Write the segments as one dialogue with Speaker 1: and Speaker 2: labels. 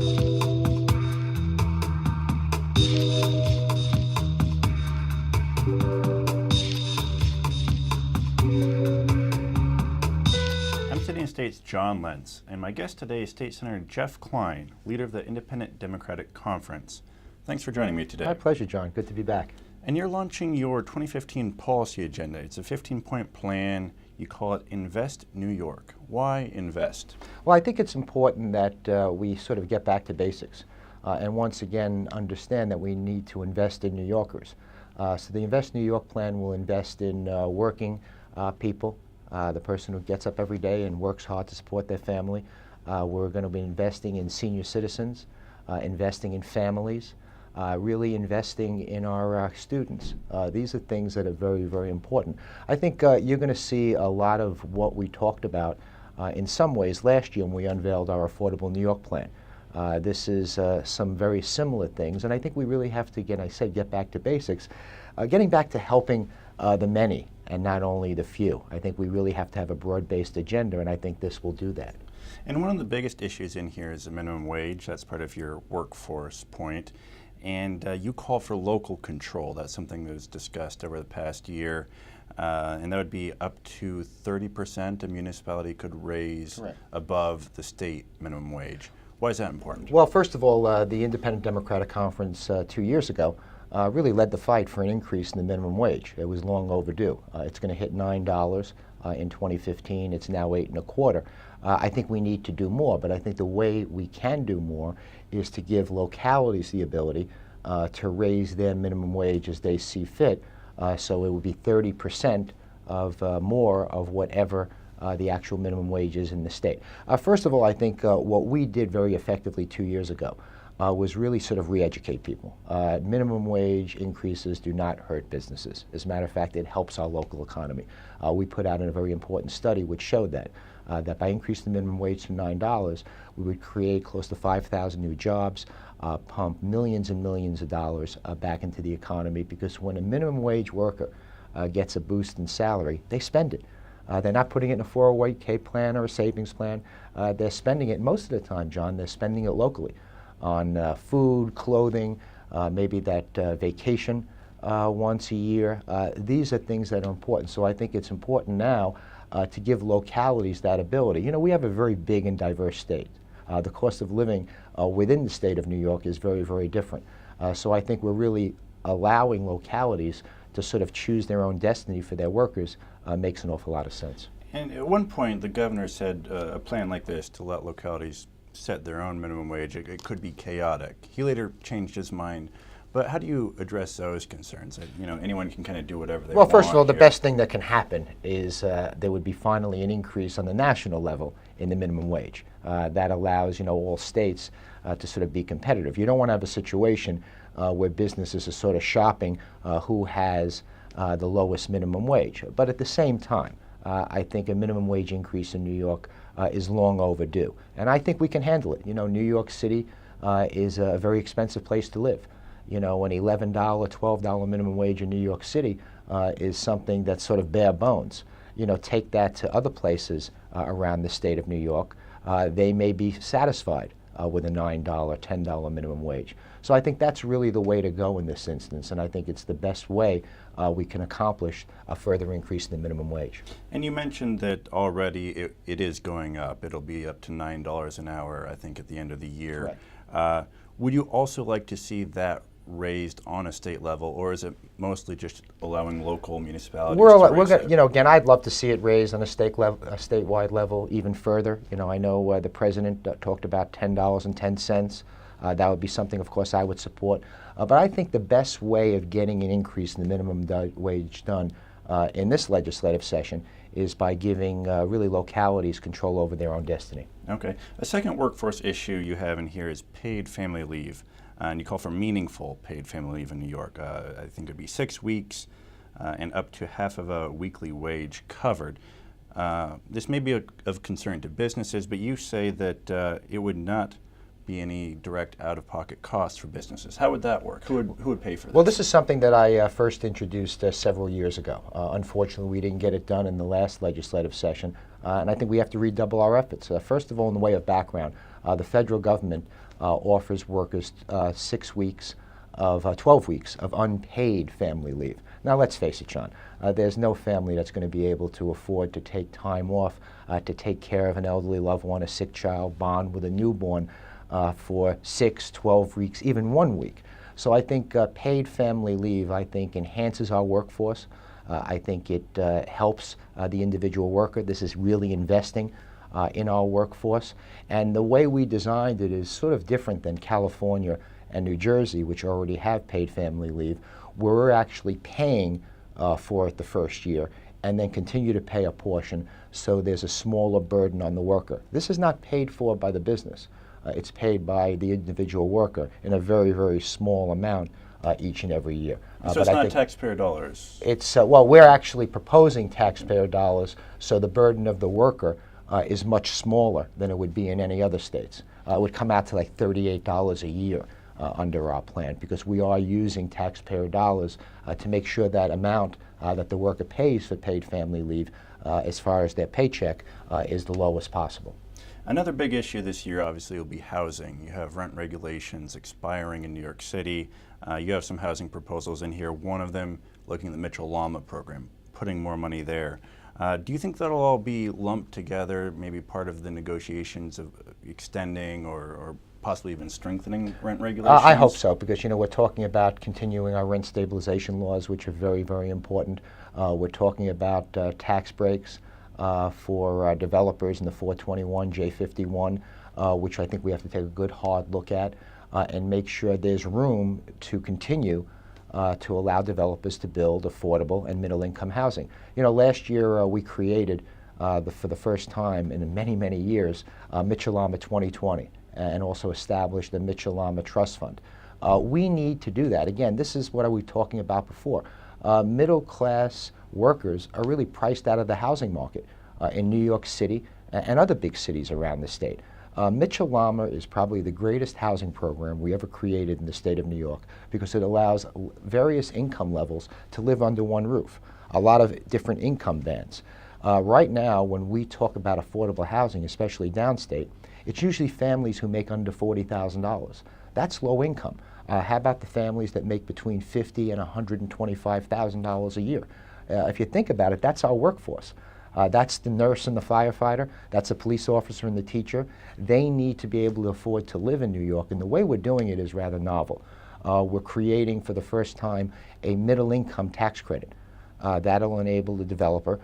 Speaker 1: I'm sitting in State's Jon Lentz, and my guest today is State Senator Jeff Klein, leader of the Independent Democratic Conference. Thanks for joining me today.
Speaker 2: My pleasure, John. Good to be back.
Speaker 1: And you're launching your 2015 policy agenda. It's a 15-point plan. You call it Invest New York. Why invest?
Speaker 2: Well, I think it's important that we sort of get back to basics and once again understand that we need to invest in New Yorkers. So the Invest New York plan will invest in working people, the person who gets up every day and works hard to support their family. We're going to be investing in senior citizens, investing in families, really investing in our students. These are things that are very, very important. I think you're going to see a lot of what we talked about in some ways last year when we unveiled our Affordable New York plan. This is some very similar things, and I think we really have to, again, I said, get back to basics. Getting back to helping the many and not only the few. I think we really have to have a broad-based agenda, and I think this will do that.
Speaker 1: And one of the biggest issues in here is the minimum wage. That's part of your workforce point. And you call for local control. That's something that was discussed over the past year. And that would be up to 30% a municipality could raise
Speaker 2: Correct.
Speaker 1: above the state minimum wage. Why is that important?
Speaker 2: Well, first of all, the Independent Democratic Conference 2 years ago really led the fight for an increase in the minimum wage. It was long overdue. It's going to hit $9 in 2015. It's now $8.25. I think we need to do more, but I think the way we can do more is to give localities the ability to raise their minimum wage as they see fit. So it would be 30% of more of whatever the actual minimum wage is in the state. First of all, I think what we did very effectively 2 years ago was really sort of re-educate people. Minimum wage increases do not hurt businesses. As a matter of fact, it helps our local economy. We put out a very important study which showed that by increasing the minimum wage to $9, we would create close to 5,000 new jobs, pump millions and millions of dollars back into the economy, because when a minimum wage worker gets a boost in salary, they spend it. They're not putting it in a 401k plan or a savings plan. They're spending it, most of the time, John, they're spending it locally on food, clothing, maybe that vacation once a year. These are things that are important. So I think it's important now to give localities that ability. You know, we have a very big and diverse state. The cost of living within the state of New York is very, very different. So I think we're really allowing localities to sort of choose their own destiny for their workers makes an awful lot of sense.
Speaker 1: And at one point, the governor said a plan like this to let localities set their own minimum wage, it could be chaotic. He later changed his mind. But how do you address those concerns? That, you know, anyone can kind of do whatever they want.
Speaker 2: Well, first of all, the best thing that can happen is there would be finally an increase on the national level in the minimum wage. That allows, you know, all states to sort of be competitive. You don't want to have a situation where businesses are sort of shopping who has the lowest minimum wage. But at the same time, I think a minimum wage increase in New York is long overdue. And I think we can handle it. You know, New York City is a very expensive place to live. You know, an $11, $12 minimum wage in New York City is something that's sort of bare bones. You know, take that to other places around the state of New York. They may be satisfied with a $9, $10 minimum wage. So I think that's really the way to go in this instance, and I think it's the best way we can accomplish a further increase in the minimum wage.
Speaker 1: And you mentioned that already it is going up. It'll be up to $9 an hour, I think, at the end of the year. Would you also like to see that raised on a state level, or is it mostly just allowing local municipalities to raise it?
Speaker 2: You know, again, I'd love to see it raised on a statewide level even further. You know, I know the president talked about $10.10. That would be something, of course, I would support. But I think the best way of getting an increase in the minimum wage done in this legislative session is by giving really localities control over their own destiny.
Speaker 1: Okay. A second workforce issue you have in here is paid family leave. And you call for meaningful paid family leave in New York. I think it would be 6 weeks and up to half of a weekly wage covered. This may be of concern to businesses, but you say that it would not be any direct out-of-pocket costs for businesses. How would that work? Who would pay for this?
Speaker 2: Well, this is something that I first introduced several years ago. Unfortunately, we didn't get it done in the last legislative session, and I think we have to redouble our efforts. First of all, in the way of background, The federal government offers workers 6 weeks of 12 weeks of unpaid family leave. Now let's face it, John, there's no family that's going to be able to afford to take time off to take care of an elderly loved one, a sick child, bond with a newborn for 6, 12 weeks, even 1 week. So I think paid family leave, I think, enhances our workforce. I think it helps the individual worker. This is really investing in our workforce. And the way we designed it is sort of different than California and New Jersey, which already have paid family leave, where we're actually paying for it the first year and then continue to pay a portion so there's a smaller burden on the worker. This is not paid for by the business. It's paid by the individual worker in a very, very small amount each and every year.
Speaker 1: So it's not taxpayer dollars?
Speaker 2: It's, well, we're actually proposing taxpayer dollars, so the burden of the worker is much smaller than it would be in any other states. It would come out to like $38 a year under our plan, because we are using taxpayer dollars to make sure that amount that the worker pays for paid family leave as far as their paycheck is the lowest possible.
Speaker 1: Another big issue this year obviously will be housing. You have rent regulations expiring in New York City. You have some housing proposals in here, one of them looking at the Mitchell-Lama program, putting more money there. Do you think that'll all be lumped together, maybe part of the negotiations of extending or possibly even strengthening rent regulations?
Speaker 2: I hope so, because we're talking about continuing our rent stabilization laws, which are very, very important. We're talking about tax breaks for developers in the 421, J51, which I think we have to take a good hard look at and make sure there's room to continue to allow developers to build affordable and middle-income housing. Last year we created, for the first time in many, many years, Mitchell-Lama 2020, and also established the Mitchell-Lama Trust Fund. We need to do that. Again, this is what I was talking about before. Middle-class workers are really priced out of the housing market in New York City and other big cities around the state. Mitchell-Lama is probably the greatest housing program we ever created in the state of New York, because it allows various income levels to live under one roof, a lot of different income bands. Right now, when we talk about affordable housing, especially downstate, it's usually families who make under $40,000. That's low income. How about the families that make between $50,000 and $125,000 a year? If you think about it, that's our workforce. That's the nurse and the firefighter. That's the police officer and the teacher. They need to be able to afford to live in New York, and the way we're doing it is rather novel. We're creating for the first time a middle income tax credit. That'll enable the developer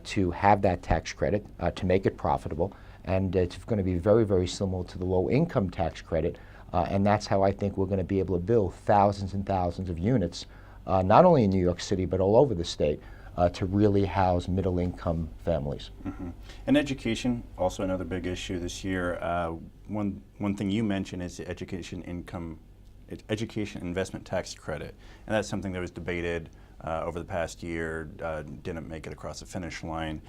Speaker 2: to have that tax credit, to make it profitable, and it's going to be very, very similar to the low income tax credit, and that's how I think we're going to be able to build thousands and thousands of units, not only in New York City but all over the state, to really house middle-income families.
Speaker 1: Mm-hmm. And education, also another big issue this year. One thing you mentioned is the education investment tax credit, and that's something that was debated over the past year, didn't make it across the finish line.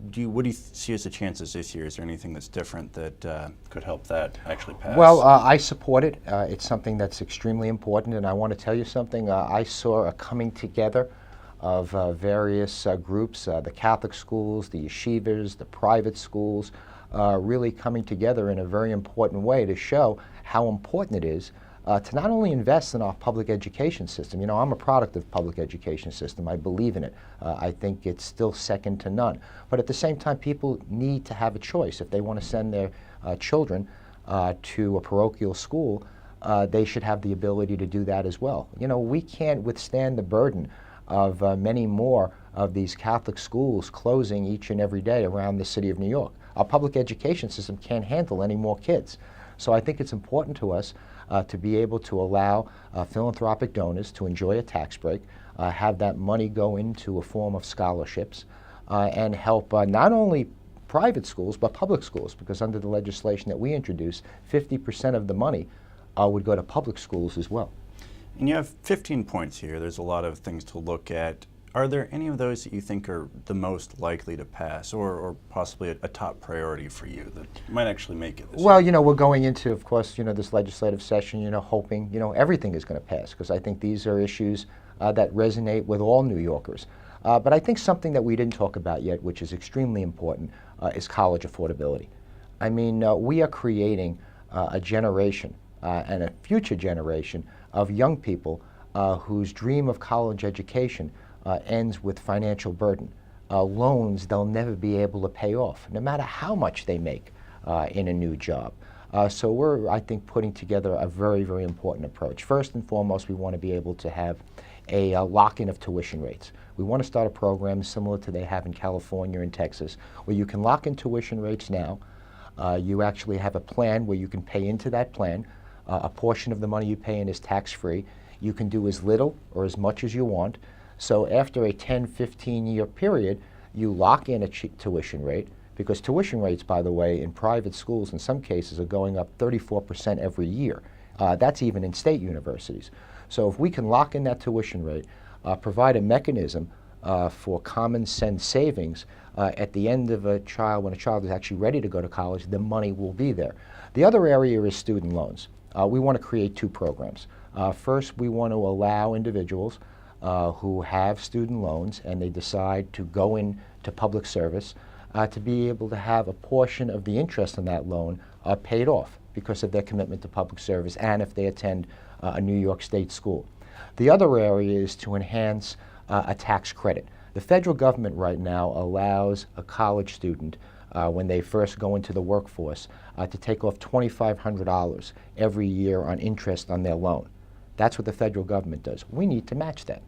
Speaker 1: What do you see as the chances this year? Is there anything that's different that could help that actually pass?
Speaker 2: Well, I support it. It's something that's extremely important, and I want to tell you something. I saw a coming together of various groups, the Catholic schools, the yeshivas, the private schools, really coming together in a very important way to show how important it is to not only invest in our public education system. I'm a product of the public education system. I believe in it. I think it's still second to none. But at the same time, people need to have a choice. If they want to send their children to a parochial school, they should have the ability to do that as well. We can't withstand the burden of many more of these Catholic schools closing each and every day around the city of New York. Our public education system can't handle any more kids. So I think it's important to us to be able to allow philanthropic donors to enjoy a tax break, have that money go into a form of scholarships, and help not only private schools but public schools, because under the legislation that we introduced, 50% of the money would go to public schools as well.
Speaker 1: And you have 15 points here. There's a lot of things to look at. Are there any of those that you think are the most likely to pass, or possibly a top priority for you that might actually make it this year?
Speaker 2: We're going into, of course, this legislative session, hoping, everything is going to pass, because I think these are issues that resonate with all New Yorkers. But I think something that we didn't talk about yet, which is extremely important, is college affordability. I mean, we are creating a generation and a future generation of young people whose dream of college education ends with financial burden. Loans they'll never be able to pay off, no matter how much they make in a new job. So we're, I think, putting together a very, very important approach. First and foremost, we want to be able to have a lock-in of tuition rates. We want to start a program similar to they have in California and Texas, where you can lock in tuition rates now. You actually have a plan where you can pay into that plan. A portion of the money you pay in is tax-free. You can do as little or as much as you want. So after a 10, 15-year period, you lock in a tuition rate, because tuition rates, by the way, in private schools in some cases are going up 34% every year. That's even in state universities. So if we can lock in that tuition rate, provide a mechanism for common sense savings at the end of when a child is actually ready to go to college, the money will be there. The other area is student loans. We want to create two programs. First, we want to allow individuals who have student loans and they decide to go into public service to be able to have a portion of the interest on that loan paid off because of their commitment to public service and if they attend a New York State school. The other area is to enhance a tax credit. The federal government right now allows a college student when they first go into the workforce to take off $2,500 every year on interest on their loan. That's what the federal government does. We need to match that.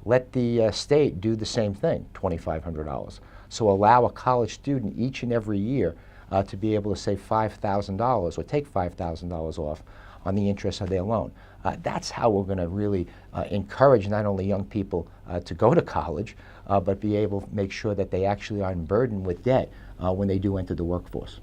Speaker 2: Let the state do the same thing, $2,500. So allow a college student each and every year to be able to save $5,000 or take $5,000 off on the interest of their loan. That's how we're going to really encourage not only young people to go to college, but be able to make sure that they actually aren't burdened with debt when they do enter the workforce.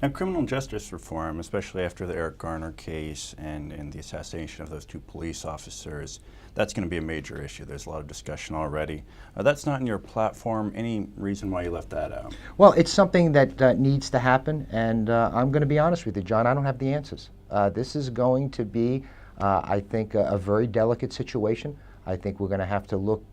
Speaker 1: Now, criminal justice reform, especially after the Eric Garner case and the assassination of those two police officers, that's going to be a major issue. There's a lot of discussion already. That's not in your platform. Any reason why you left that out?
Speaker 2: Well, it's something that needs to happen, and I'm going to be honest with you, John, I don't have the answers. This is going to be, I think, a very delicate situation. I think we're going to have to look,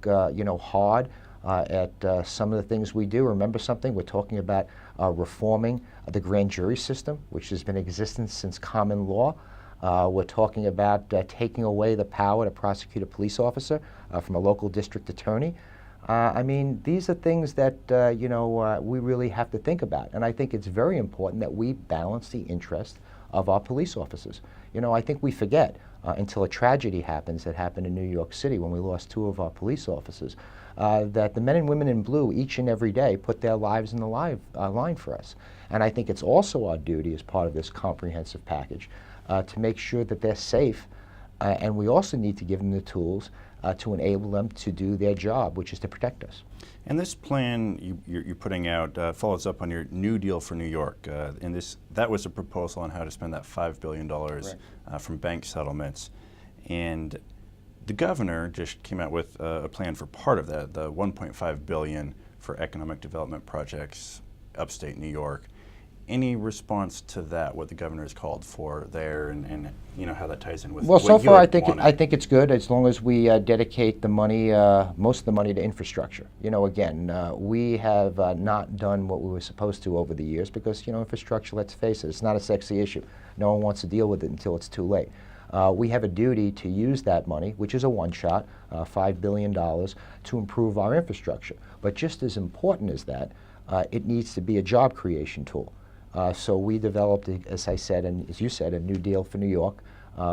Speaker 2: hard at some of the things we do. Remember something, we're talking about reforming the grand jury system, which has been in existence since common law. We're talking about taking away the power to prosecute a police officer from a local district attorney. I mean, these are things that, we really have to think about. And I think it's very important that we balance the interest of our police officers. I think we forget until a tragedy happens that happened in New York City when we lost two of our police officers, that the men and women in blue each and every day put their lives in the line for us. And I think it's also our duty as part of this comprehensive package to make sure that they're safe, and we also need to give them the tools to enable them to do their job, which is to protect us.
Speaker 1: And this plan you're putting out follows up on your New Deal for New York. That was a proposal on how to spend that $5 billion from bank settlements. And the governor just came out with a plan for part of that, the $1.5 billion for economic development projects upstate New York. Any response to that, what the governor has called for there, and how that ties in with
Speaker 2: well,
Speaker 1: what
Speaker 2: so
Speaker 1: you
Speaker 2: far
Speaker 1: had
Speaker 2: I think it's good as long as we dedicate the money, most of the money, to infrastructure. Again, we have not done what we were supposed to over the years because infrastructure, let's face it, it's not a sexy issue. No one wants to deal with it until it's too late. We have a duty to use that money, which is a one-shot, $5 billion, to improve our infrastructure. But just as important as that, it needs to be a job creation tool. So we developed, as I said, and as you said, a New Deal for New York,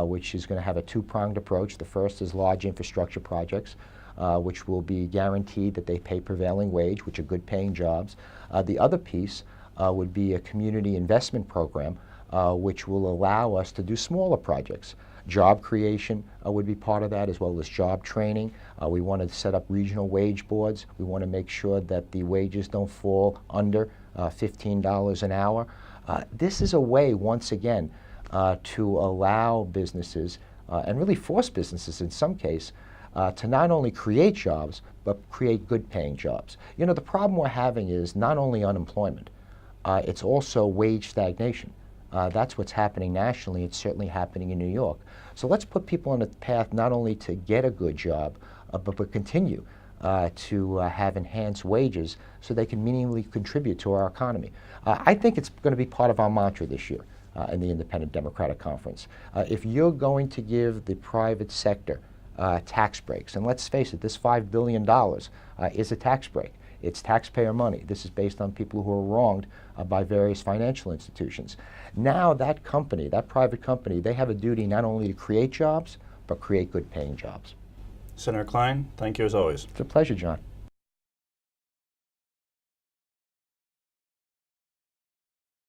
Speaker 2: which is going to have a two-pronged approach. The first is large infrastructure projects, which will be guaranteed that they pay prevailing wage, which are good-paying jobs. The other piece would be a community investment program, which will allow us to do smaller projects. Job creation would be part of that, as well as job training. We want to set up regional wage boards. We want to make sure that the wages don't fall under $15 an hour. This is a way, once again, to allow businesses, and really force businesses in some case, to not only create jobs, but create good-paying jobs. The problem we're having is not only unemployment, it's also wage stagnation. That's what's happening nationally. It's certainly happening in New York. So let's put people on a path not only to get a good job, but continue to have enhanced wages so they can meaningfully contribute to our economy. I think it's going to be part of our mantra this year in the Independent Democratic Conference. If you're going to give the private sector tax breaks, and let's face it, this $5 billion is a tax break. It's taxpayer money. This is based on people who are wronged by various financial institutions. Now that company, that private company, they have a duty not only to create jobs, but create good paying jobs.
Speaker 1: Senator Klein, thank you as always.
Speaker 2: It's a pleasure, John.